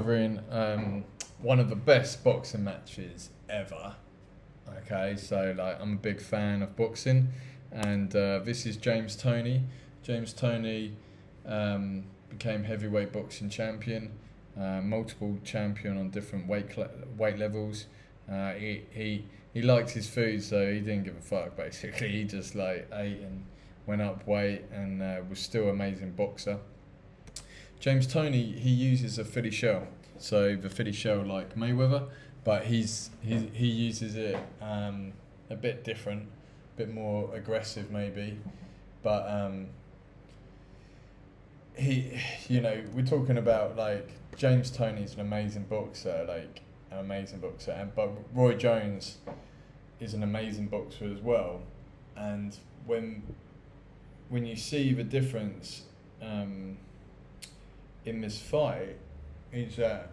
Covering one of the best boxing matches ever. Okay, so like I'm a big fan of boxing, and this is James Toney. James Toney became heavyweight boxing champion, multiple champion on different weight levels. He liked his food, so he didn't give a fuck. Basically, he just like ate and went up weight, and was still an amazing boxer. James Toney, he uses a Philly shell, so the Philly shell like Mayweather, but he uses it a bit different, a bit more aggressive maybe, but he, we're talking about like James Toney's an amazing boxer, and but Roy Jones is an amazing boxer as well, and when you see the difference. In this fight is that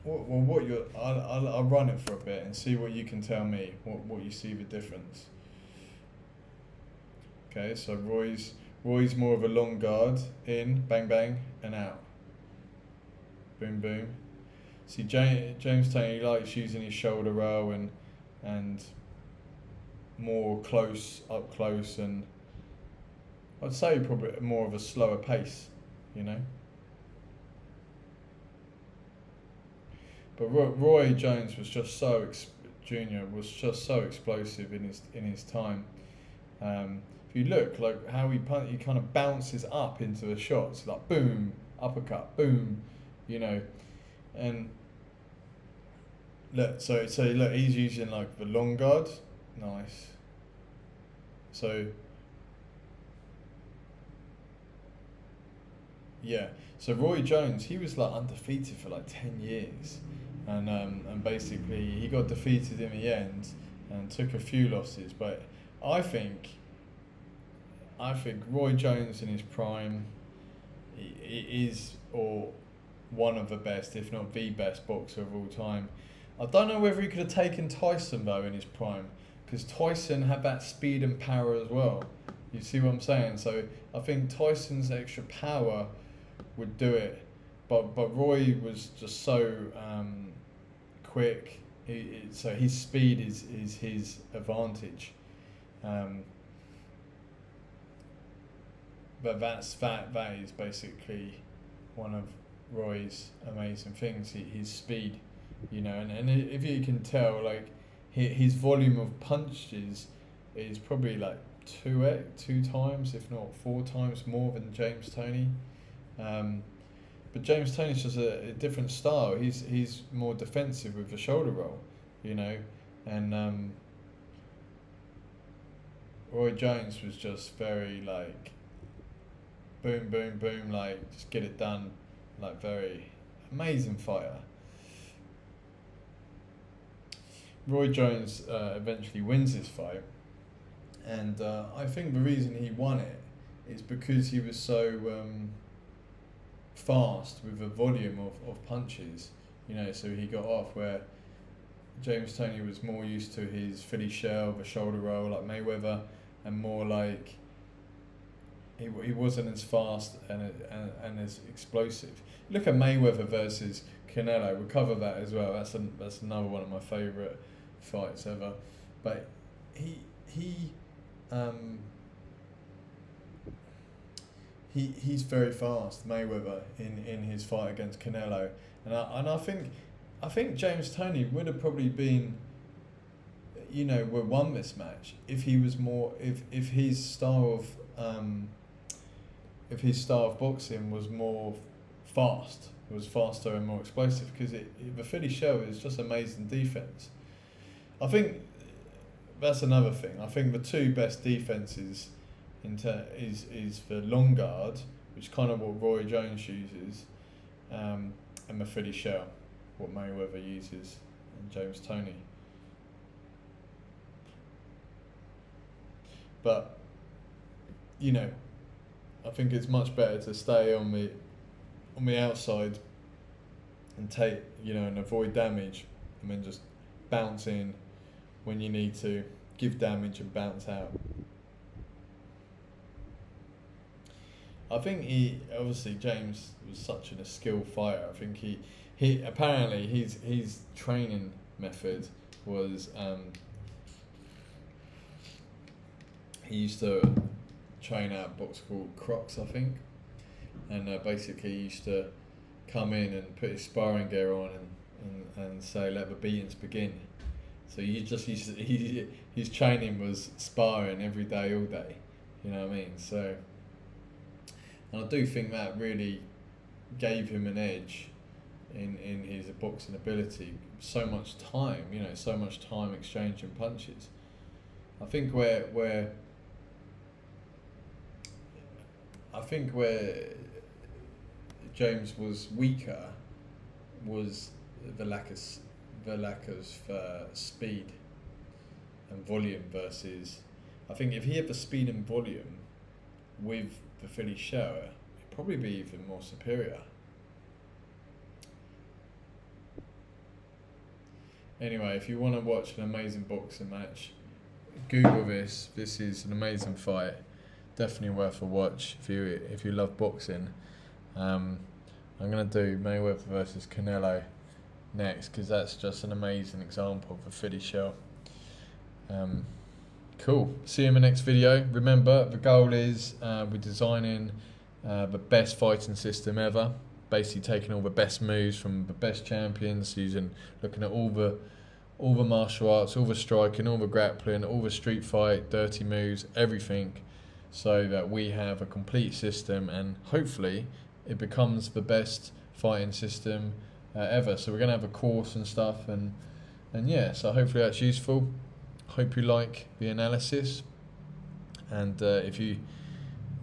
I'll run it for a bit and see what you can tell me what you see the difference. Okay, so Roy's more of a long guard, in bang bang and out, boom boom. See James Toney likes using his shoulder roll and more up close, and I'd say probably more of a slower pace, you know. But Roy Jones was just Junior was just so explosive in his time. If you look like how he kind of bounces up into the shots, like boom, uppercut, boom, and look. So look, he's using like the long guard, nice. So yeah, so Roy Jones, he was like undefeated for like 10 years. And basically he got defeated in the end and took a few losses. But I think Roy Jones in his prime is or one of the best, if not the best boxer of all time. I don't know whether he could have taken Tyson though in his prime, because Tyson had that speed and power as well. You see what I'm saying? So I think Tyson's extra power would do it, but Roy was just so quick. So his speed is his advantage, but that is basically one of Roy's amazing things. His speed, and if you can tell, like his volume of punches is probably like two times, if not four times more than James Toney. But James Toney's just a different style. He's more defensive with the shoulder roll, and Roy Jones was just very like boom, boom, boom, like just get it done, like very amazing fighter. Roy Jones eventually wins this fight, and I think the reason he won it is because he was so fast with a volume of punches, so he got off where James Toney was more used to his Philly shell, the shoulder roll like Mayweather, and more like he wasn't as fast and as explosive. Look at Mayweather versus Canelo. We'll cover that as well. That's another one of my favourite fights ever. But he's very fast, Mayweather, in his fight against Canelo, and I think James Toney would have probably been, would won this match if he was more if his style of boxing was more was faster and more explosive, because the Philly shell is just amazing defense. I think that's another thing. I think the two best defenses is the long guard, which is kind of what Roy Jones uses, and the Philly shell, what Mayweather uses, and James Toney. But I think it's much better to stay on the outside and take and avoid damage, and then just bounce in when you need to, give damage and bounce out. I think James was such a skilled fighter. I think he apparently his training method was he used to train at a box called Crocs, I think, and basically he used to come in and put his sparring gear on and say, let the beatings begin. So his training was sparring every day, all day. You know what I mean? So, and I do think that really gave him an edge in his boxing ability. So much time, so much time exchanging punches. I think where James was weaker was the lack of speed and volume versus. I think if he had the speed and volume with the Philly shower, he'd probably be even more superior. Anyway, if you want to watch an amazing boxing match, Google this. This is an amazing fight. Definitely worth a watch if you love boxing. I'm gonna do Mayweather versus Canelo next because that's just an amazing example of a Philly shell. Cool. See you in the next video. Remember, the goal is we're designing the best fighting system ever. Basically, taking all the best moves from the best champions, looking at all the martial arts, all the striking, all the grappling, all the street fight, dirty moves, everything, so that we have a complete system and hopefully it becomes the best fighting system ever. So we're going to have a course and stuff, and yeah, so hopefully that's useful. Hope you like the analysis, and if you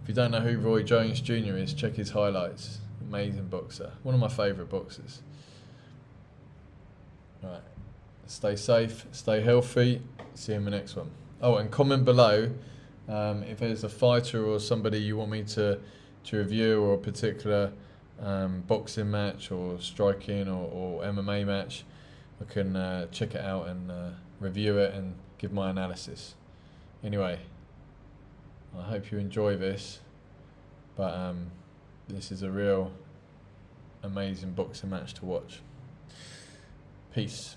don't know who Roy Jones Jr. is, check his highlights. Amazing boxer, one of my favourite boxers. Right, stay safe, stay healthy. See you in the next one. Oh, and comment below if there's a fighter or somebody you want me to review, or a particular boxing match or striking or MMA match. I can check it out and review it and give my analysis. Anyway, I hope you enjoy this, but this is a real amazing boxing match to watch. Peace.